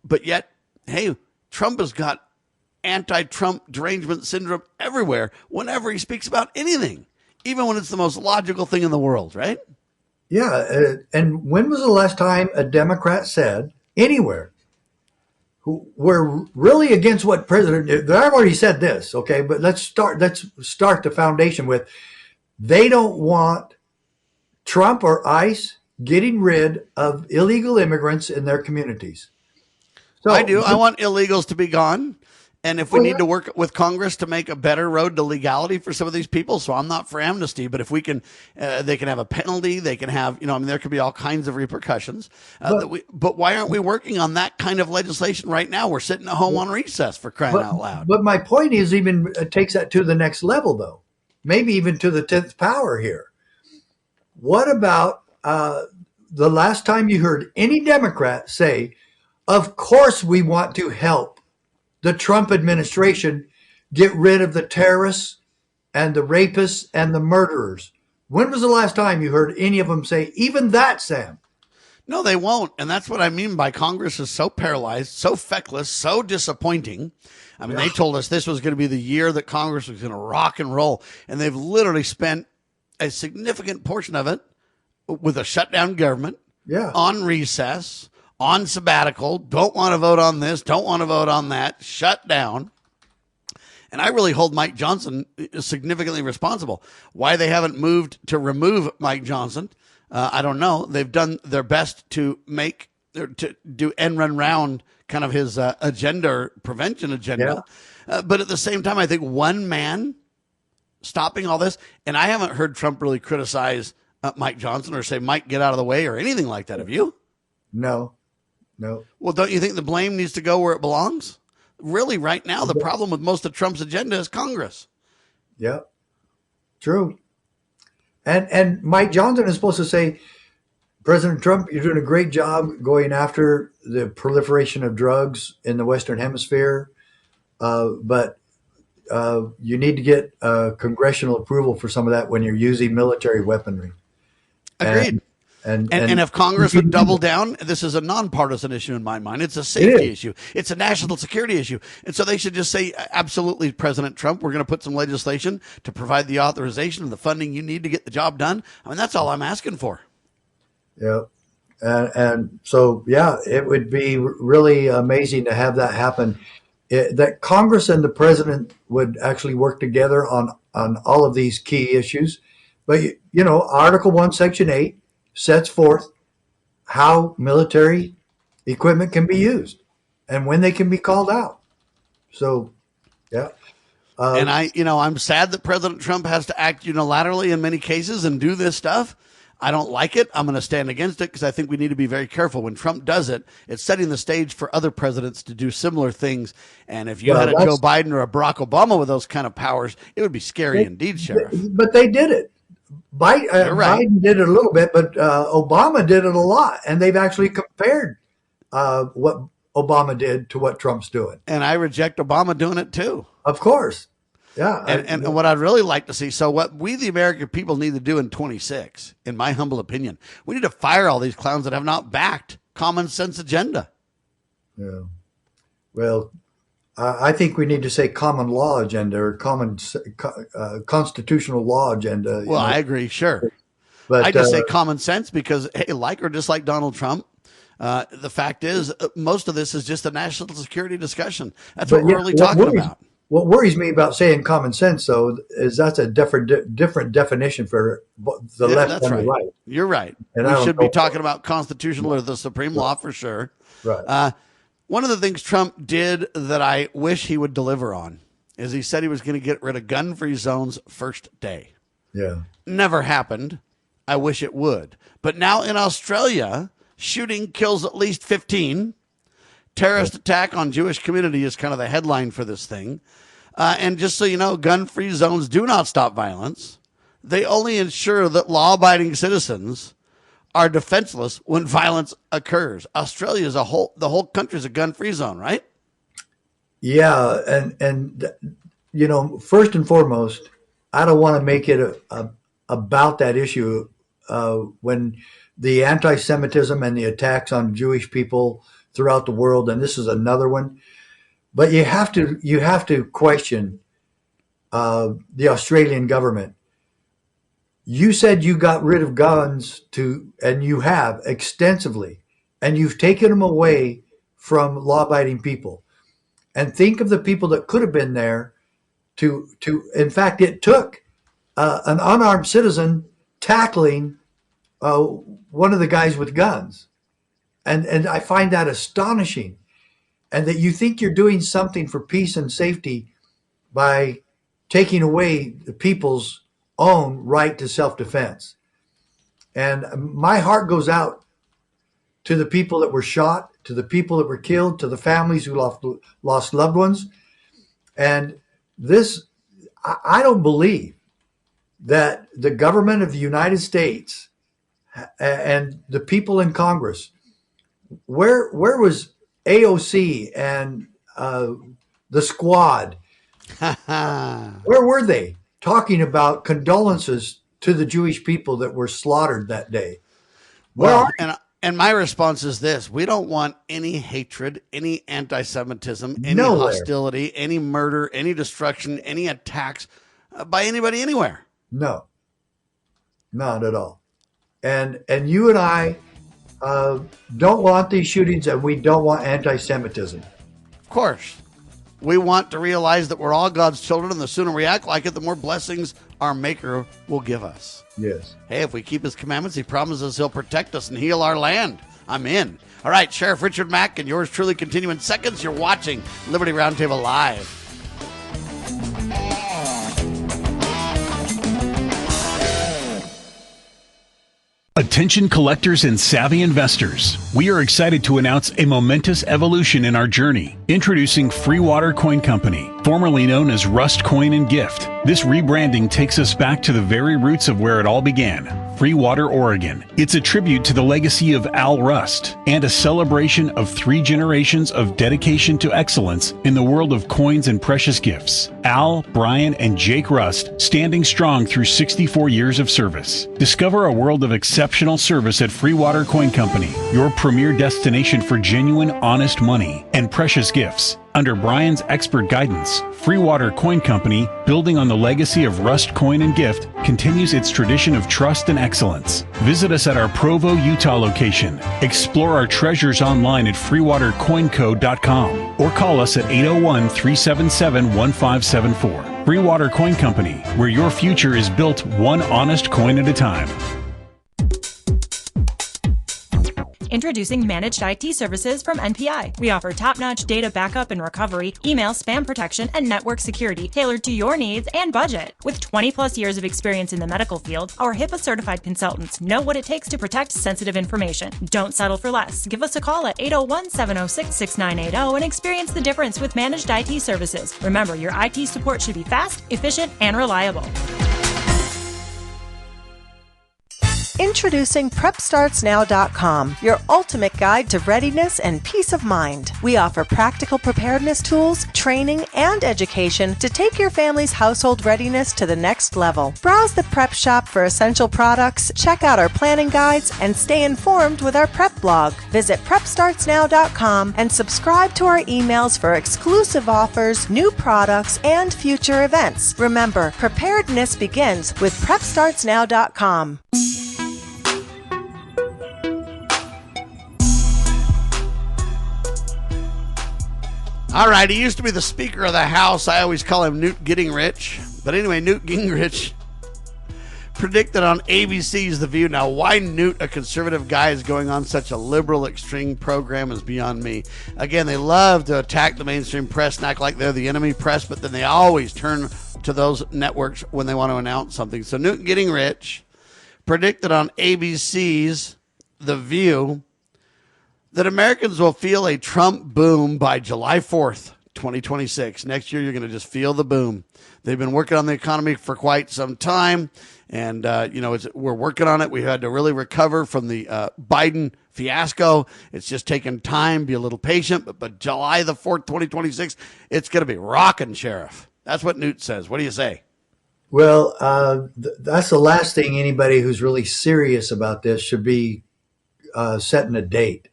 Speaker 2: but yet, hey, Trump has got anti-Trump derangement syndrome everywhere whenever he speaks about anything, even when it's the most logical thing in the world, right?
Speaker 3: Yeah, and when was the last time a Democrat said anywhere who were really against what President? I've already said this, okay, but let's start the foundation with they don't want Trump or ICE getting rid of illegal immigrants in their communities. So
Speaker 2: I do. I want illegals to be gone. And if we need to work with Congress to make a better road to legality for some of these people, so I'm not for amnesty, but if we can, they can have a penalty, they can have, there could be all kinds of repercussions. But why aren't we working on that kind of legislation right now? We're sitting at home on recess, for crying out loud.
Speaker 3: But my point is it takes that to the next level, though, maybe even to the 10th power here. What about the last time you heard any Democrat say, of course we want to help the Trump administration get rid of the terrorists and the rapists and the murderers. When was the last time you heard any of them say even that, Sam?
Speaker 2: No, they won't. And that's what I mean by Congress is so paralyzed, so feckless, so disappointing. I mean, They told us this was going to be the year that Congress was going to rock and roll. And they've literally spent a significant portion of it with a shutdown government, on recess, on sabbatical, don't want to vote on this, don't want to vote on that, shut down. And I really hold Mike Johnson significantly responsible. Why they haven't moved to remove Mike Johnson, I don't know. They've done their best to do end run round kind of his agenda, prevention agenda. But at the same time, I think one man stopping all this, and I haven't heard Trump really criticize Mike Johnson or say, Mike, get out of the way or anything like that. Have you?
Speaker 3: No.
Speaker 2: Well, don't you think the blame needs to go where it belongs? Really, right now, the problem with most of Trump's agenda is Congress.
Speaker 3: Yeah, true. And Mike Johnson is supposed to say, President Trump, you're doing a great job going after the proliferation of drugs in the Western Hemisphere, but you need to get congressional approval for some of that when you're using military weaponry.
Speaker 2: Agreed. And if Congress would double down, this is a nonpartisan issue in my mind. It's a safety issue. It's a national security issue. And so they should just say, absolutely, President Trump, we're going to put some legislation to provide the authorization and the funding you need to get the job done. I mean, that's all I'm asking for.
Speaker 3: Yeah. And so, it would be really amazing to have that happen. That Congress and the president would actually work together on all of these key issues. But, Article 1, Section 8 sets forth how military equipment can be used and when they can be called out. So,
Speaker 2: and I'm sad that President Trump has to act unilaterally in many cases and do this stuff. I don't like it. I'm going to stand against it because I think we need to be very careful. When Trump does it, it's setting the stage for other presidents to do similar things. And if you had a Joe Biden or a Barack Obama with those kind of powers, it would be scary indeed, Sheriff.
Speaker 3: But they did it. Biden did it a little bit, but Obama did it a lot. And they've actually compared what Obama did to what Trump's doing.
Speaker 2: And I reject Obama doing it too.
Speaker 3: Of course. Yeah.
Speaker 2: And what I'd really like to see, so what we, the American people, need to do in 26, in my humble opinion, we need to fire all these clowns that have not backed common sense agenda.
Speaker 3: Yeah. Well, I think we need to say common law agenda or constitutional law agenda.
Speaker 2: Well, I agree. Sure.
Speaker 3: But
Speaker 2: I just say common sense because, hey, like or dislike Donald Trump, the fact is most of this is just a national security discussion. That's what we're really talking about.
Speaker 3: What worries me about saying common sense, though, is that's a different definition for the left and the right.
Speaker 2: You're right.
Speaker 3: And
Speaker 2: we should be talking about constitutional or the supreme law for sure.
Speaker 3: Right.
Speaker 2: One of the things Trump did that I wish he would deliver on is he said he was going to get rid of gun-free zones first day.
Speaker 3: Yeah.
Speaker 2: Never happened. I wish it would. But now in Australia, shooting kills at least 15. Terrorist attack on Jewish community is kind of the headline for this thing. And just so you know, gun-free zones do not stop violence. They only ensure that law-abiding citizens are defenseless when violence occurs. Australia the whole country is a gun-free zone, right?
Speaker 3: Yeah, and first and foremost, I don't want to make it about that issue when the anti-Semitism and the attacks on Jewish people throughout the world, and this is another one. But you have to question the Australian government. You said you got rid of guns and you have extensively, and you've taken them away from law-abiding people. And think of the people that could have been there to. In fact, it took an unarmed citizen tackling one of the guys with guns, and I find that astonishing. And that you think you're doing something for peace and safety by taking away the people's own right to self-defense. And my heart goes out to the people that were shot, to the people that were killed, to the families who lost loved ones. And this, I don't believe that the government of the United States and the people in Congress, where was AOC and the squad. Where were they? Talking about condolences to the Jewish people that were slaughtered that day.
Speaker 2: Well, and my response is this: we don't want any hatred, any anti-Semitism, any hostility, any murder, any destruction, any attacks by anybody anywhere.
Speaker 3: No, not at all. And you and I don't want these shootings, and we don't want anti-Semitism.
Speaker 2: Of course. We want to realize that we're all God's children, and the sooner we act like it, the more blessings our Maker will give us.
Speaker 3: Yes.
Speaker 2: Hey, if we keep his commandments, he promises he'll protect us and heal our land. I'm in. All right, Sheriff Richard Mack and yours truly continue in seconds. You're watching Liberty Roundtable Live.
Speaker 14: Attention collectors and savvy investors. We are excited to announce a momentous evolution in our journey. Introducing Free Water Coin Company, formerly known as Rust Coin and Gift. This rebranding takes us back to the very roots of where it all began. Free Water, Oregon. It's a tribute to the legacy of Al Rust and a celebration of 3 generations of dedication to excellence in the world of coins and precious gifts. Al, Brian, and Jake Rust standing strong through 64 years of service. Discover a world of exceptional service at Free Water Coin Company, your premier destination for genuine, honest money and precious gifts. Under Brian's expert guidance, Free Water Coin Company, building on the legacy of Rust Coin and Gift, continues its tradition of trust and excellence. Visit us at our Provo, Utah location. Explore our treasures online at freewatercoinco.com or call us at 801-377-1574. Free Water Coin Company, where your future is built one honest coin at a time.
Speaker 18: Introducing Managed IT Services from NPI. We offer top-notch data backup and recovery, email spam protection, and network security tailored to your needs and budget. With 20-plus years of experience in the medical field, our HIPAA-certified consultants know what it takes to protect sensitive information. Don't settle for less. Give us a call at 801-706-6980 and experience the difference with Managed IT Services. Remember, your IT support should be fast, efficient, and reliable.
Speaker 19: Introducing PrepStartsNow.com, your ultimate guide to readiness and peace of mind. We offer practical preparedness tools, training, and education to take your family's household readiness to the next level. Browse the prep shop for essential products, check out our planning guides, and stay informed with our prep blog. Visit PrepStartsNow.com and subscribe to our emails for exclusive offers, new products, and future events. Remember, preparedness begins with PrepStartsNow.com.
Speaker 2: All right, he used to be the Speaker of the House. I always call him Newt Gingrich. But anyway, Newt Gingrich predicted on ABC's The View. Now, why Newt, a conservative guy, is going on such a liberal extreme program is beyond me. Again, they love to attack the mainstream press and act like they're the enemy press, but then they always turn to those networks when they want to announce something. So Newt Gingrich predicted on ABC's The View that Americans will feel a Trump boom by July 4th, 2026. Next year, you're going to just feel the boom. They've been working on the economy for quite some time, and, we're working on it. We had to really recover from the Biden fiasco. It's just taken time. Be a little patient, but July the 4th, 2026, it's going to be rocking, Sheriff. That's what Newt says. What do you say?
Speaker 3: Well, that's the last thing anybody who's really serious about this should be setting a date.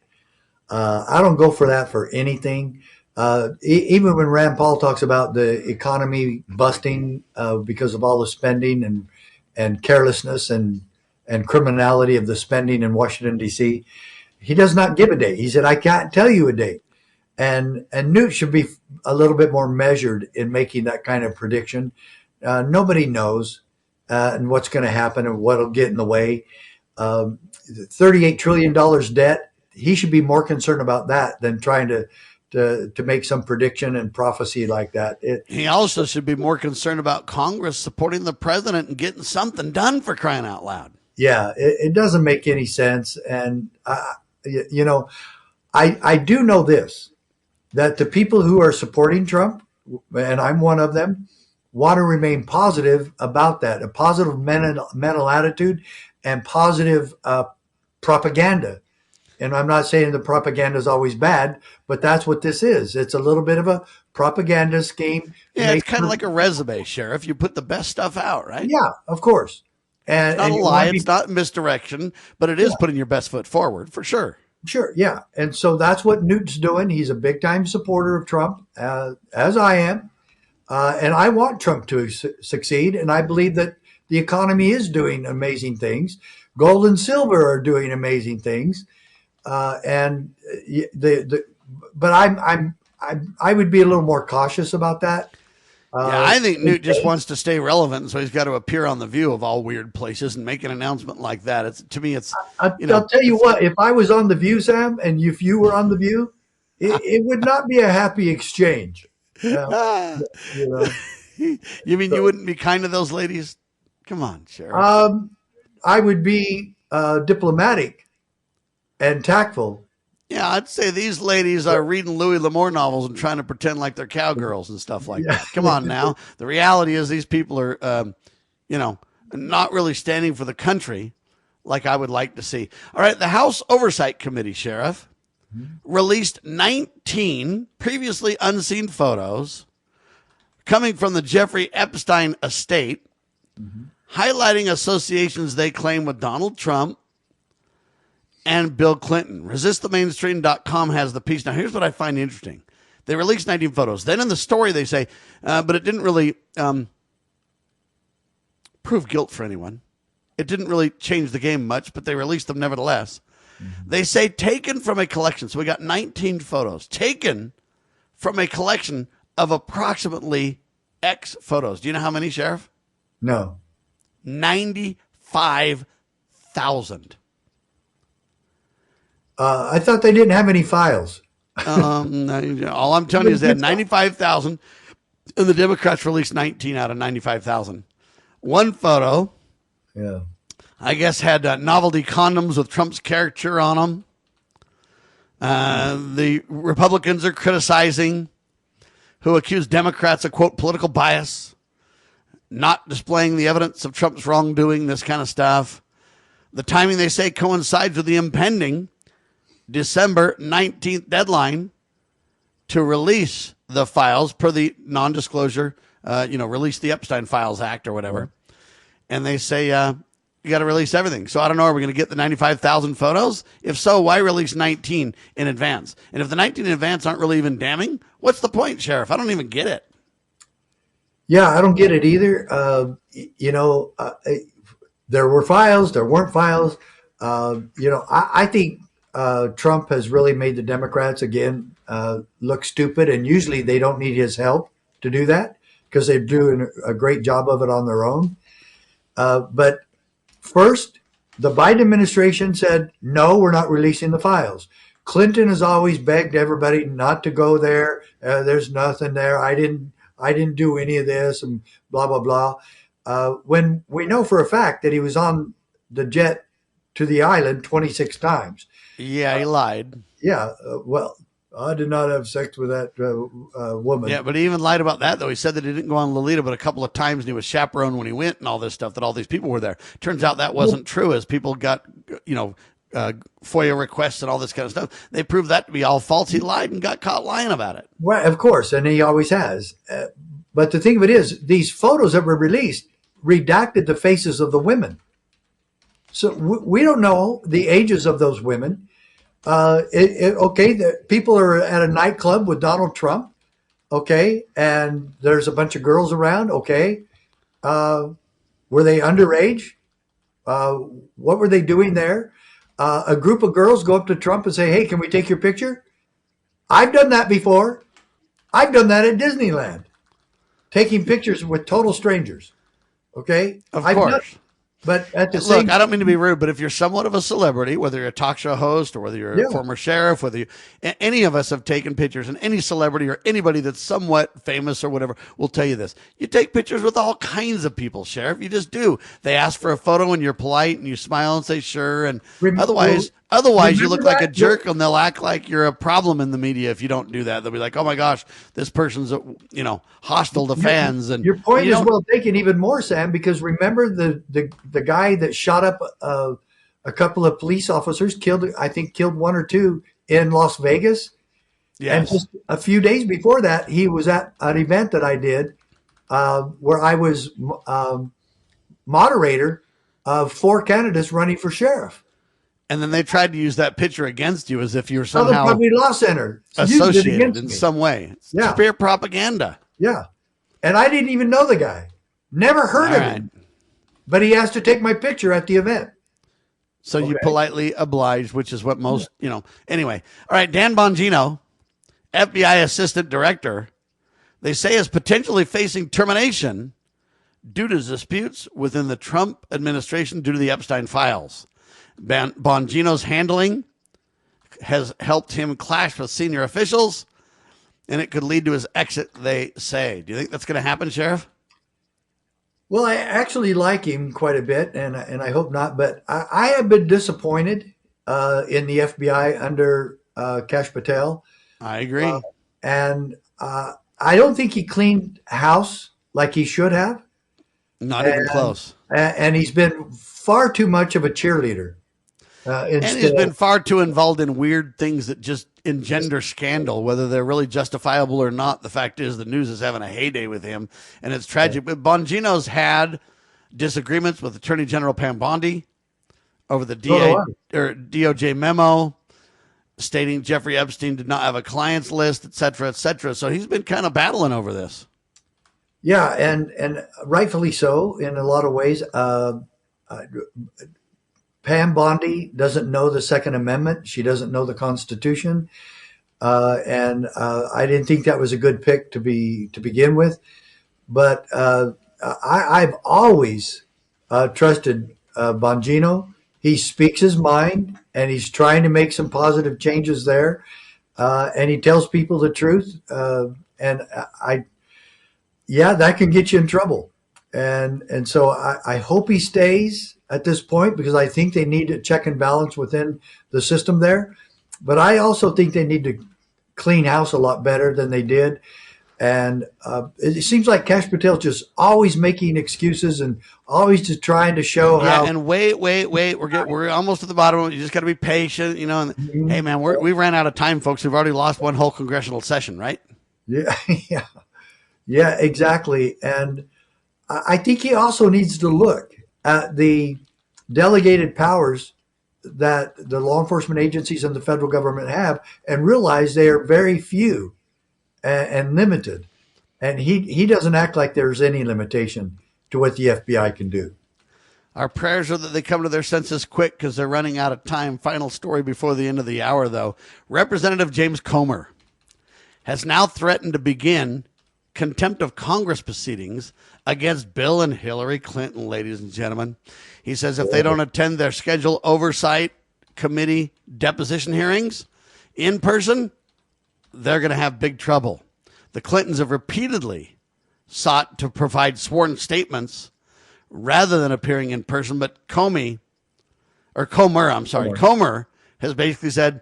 Speaker 3: I don't go for that for anything. Even when Rand Paul talks about the economy busting because of all the spending and carelessness and criminality of the spending in Washington, D.C., he does not give a date. He said, I can't tell you a date. And Newt should be a little bit more measured in making that kind of prediction. Nobody knows and what's going to happen and what will get in the way. $38 trillion debt. He should be more concerned about that than trying to make some prediction and prophecy like that.
Speaker 2: He also should be more concerned about Congress supporting the president and getting something done, for crying out loud.
Speaker 3: Yeah, it doesn't make any sense. And, I do know this, that the people who are supporting Trump, and I'm one of them, want to remain positive about that, a positive mental attitude and positive propaganda. And I'm not saying the propaganda is always bad, but that's what this is. It's a little bit of a propaganda scheme.
Speaker 2: Yeah, it's kind of like a resume, Sheriff. You put the best stuff out, right?
Speaker 3: Yeah, of course. And
Speaker 2: it's not a lie. It's not misdirection, but it is putting your best foot forward for sure.
Speaker 3: Sure, yeah. And so that's what Newt's doing. He's a big-time supporter of Trump, as I am. And I want Trump to succeed, and I believe that the economy is doing amazing things. Gold and silver are doing amazing things, but I would be a little more cautious about that.
Speaker 2: Yeah, I think Newt just wants to stay relevant, so he's got to appear on The View of all weird places and make an announcement like that. It's to me, it's
Speaker 3: I'll tell you what. If I was on The View, Sam, and if you were on The View, it would not be a happy exchange.
Speaker 2: You mean you wouldn't be kind to those ladies? Come on, Sheriff.
Speaker 3: I would be diplomatic and tactful.
Speaker 2: Yeah, I'd say these ladies are reading Louis L'Amour novels and trying to pretend like they're cowgirls and stuff like that. Come on now. The reality is these people are, not really standing for the country like I would like to see. All right, the House Oversight Committee, Sheriff, released 19 previously unseen photos coming from the Jeffrey Epstein estate, highlighting associations they claim with Donald Trump and Bill Clinton. ResistTheMainstream.com has the piece. Now, here's what I find interesting. They released 19 photos. Then in the story, they say, but it didn't really prove guilt for anyone. It didn't really change the game much, but they released them nevertheless. They say taken from a collection. So we got 19 photos taken from a collection of approximately X photos. Do you know how many, Sheriff?
Speaker 3: No.
Speaker 2: 95,000.
Speaker 3: I thought they didn't have any files.
Speaker 2: All I'm telling you is they had 95,000, and the Democrats released 19 out of 95,000. One photo, I guess, had novelty condoms with Trump's caricature on them. The Republicans are criticizing, who accuse Democrats of, quote, political bias, not displaying the evidence of Trump's wrongdoing, this kind of stuff. The timing, they say, coincides with the impending December 19th deadline to release the files per the non-disclosure, release the Epstein Files Act or whatever. And they say, you got to release everything. So I don't know, are we going to get the 95,000 photos? If so, why release 19 in advance? And if the 19 in advance aren't really even damning, what's the point, Sheriff? I don't even get it.
Speaker 3: Yeah, I don't get it either. There were files, there weren't files. I think Trump has really made the Democrats, again, look stupid. And usually they don't need his help to do that because they're doing a great job of it on their own. But first, the Biden administration said, no, we're not releasing the files. Clinton has always begged everybody not to go there. There's nothing there. I didn't do any of this and blah, blah, blah. When we know for a fact that he was on the jet to the island 26 times.
Speaker 2: Yeah, he lied.
Speaker 3: Well, I did not have sex with that woman.
Speaker 2: Yeah, but he even lied about that, though. He said that he didn't go on Lolita but a couple of times, and he was chaperoned when he went and all this stuff, that all these people were there. Turns out that wasn't true, as people got, FOIA requests and all this kind of stuff. They proved that to be all false. He lied and got caught lying about it.
Speaker 3: Well, of course, and he always has. But the thing of it is, these photos that were released redacted the faces of the women. So we don't know the ages of those women. The people are at a nightclub with Donald Trump, and there's a bunch of girls around, were they underage? What were they doing there? A group of girls go up to Trump and say, hey, can we take your picture? I've done that before. I've done that at Disneyland, taking pictures with total strangers.
Speaker 2: Of course.
Speaker 3: But at the same
Speaker 2: I don't mean to be rude, but if you're somewhat of a celebrity, whether you're a talk show host or whether you're a former sheriff, any of us have taken pictures, and any celebrity or anybody that's somewhat famous or whatever will tell you this. You take pictures with all kinds of people, Sheriff. You just do. They ask for a photo and you're polite and you smile and say sure. And otherwise you look like a jerk, and they'll act like you're a problem in the media if you don't do that. They'll be like, oh my gosh, this person's hostile to fans. And
Speaker 3: your point is well taken, even more, Sam, because remember the guy that shot up a couple of police officers killed one or two in Las Vegas.
Speaker 2: Yes.
Speaker 3: And just a few days before that, he was at an event that I did where I was moderator of 4 candidates running for sheriff.
Speaker 2: And then they tried to use that picture against you as if you were somehow
Speaker 3: the Public Law Center
Speaker 2: associated in some way.
Speaker 3: Yeah.
Speaker 2: Spear propaganda.
Speaker 3: Yeah. And I didn't even know the guy. Never heard of him. But he asked to take my picture at the event.
Speaker 2: So you politely obliged, which is what most, Anyway. All right. Dan Bongino, FBI Assistant Director, they say is potentially facing termination due to disputes within the Trump administration due to the Epstein files. Bongino's handling has helped him clash with senior officials, and it could lead to his exit, they say. Do you think that's going to happen, Sheriff?
Speaker 3: Well, I actually like him quite a bit, and I hope not. But I have been disappointed in the FBI under Kash Patel.
Speaker 2: I agree.
Speaker 3: And I don't think he cleaned house like he should have.
Speaker 2: Not even close.
Speaker 3: And he's been far too much of a cheerleader.
Speaker 2: And he's been far too involved in weird things that just engender scandal, whether they're really justifiable or not. The fact is the news is having a heyday with him, and it's tragic. But Bongino's had disagreements with Attorney General Pam Bondi over the DOJ memo stating Jeffrey Epstein did not have a clients list, et cetera, et cetera. So he's been kind of battling over this.
Speaker 3: Yeah, and rightfully so in a lot of ways. Pam Bondi doesn't know the Second Amendment. She doesn't know the Constitution. And I didn't think that was a good pick to begin with. But I've always trusted Bongino. He speaks his mind, and he's trying to make some positive changes there. And he tells people the truth. That can get you in trouble. And so I hope he stays at this point, because I think they need a check and balance within the system there. But I also think they need to clean house a lot better than they did. And it seems like Kash Patel's just always making excuses and always just trying to show how.
Speaker 2: And wait. We're almost at the bottom. You just got to be patient, And, hey, man, we ran out of time, folks. We've already lost one whole congressional session, right?
Speaker 3: Yeah, exactly. And I think he also needs to look at the delegated powers that the law enforcement agencies and the federal government have and realize they are very few and limited. And he doesn't act like there's any limitation to what the FBI can do.
Speaker 2: Our prayers are that they come to their senses quick because they're running out of time. Final story before the end of the hour, though. Representative James Comer has now threatened to begin contempt of Congress proceedings against Bill and Hillary Clinton, ladies and gentlemen. He says if they don't attend their scheduled oversight committee deposition hearings in person, they're going to have big trouble. The Clintons have repeatedly sought to provide sworn statements rather than appearing in person, but Comer has basically said,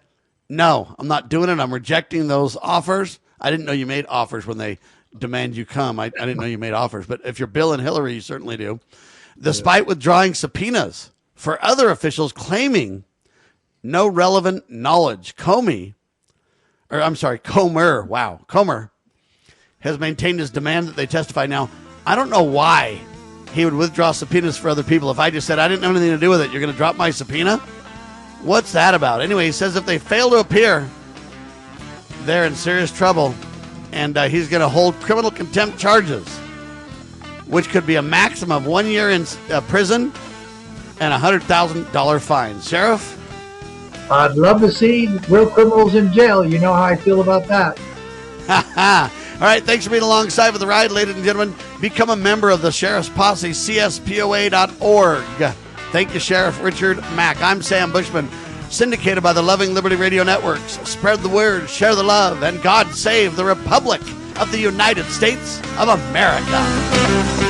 Speaker 2: no, I'm not doing it. I'm rejecting those offers. I didn't know you made offers when they demand you come. I didn't know you made offers, but if you're Bill and Hillary, you certainly do. Despite withdrawing subpoenas for other officials claiming no relevant knowledge, Comer has maintained his demand that they testify. Now, I don't know why he would withdraw subpoenas for other people. If I just said, I didn't have anything to do with it, you're going to drop my subpoena? What's that about? Anyway, he says if they fail to appear, they're in serious trouble. And he's going to hold criminal contempt charges, which could be a maximum of 1 year in prison and a $100,000 fine. Sheriff?
Speaker 3: I'd love to see real criminals in jail. You know how I feel about that.
Speaker 2: All right, thanks for being alongside for the ride, ladies and gentlemen. Become a member of the Sheriff's Posse, CSPOA.org. Thank you, Sheriff Richard Mack. I'm Sam Bushman, syndicated by the Loving Liberty Radio Networks. Spread the word, share the love, and God save the Republic of the United States of America.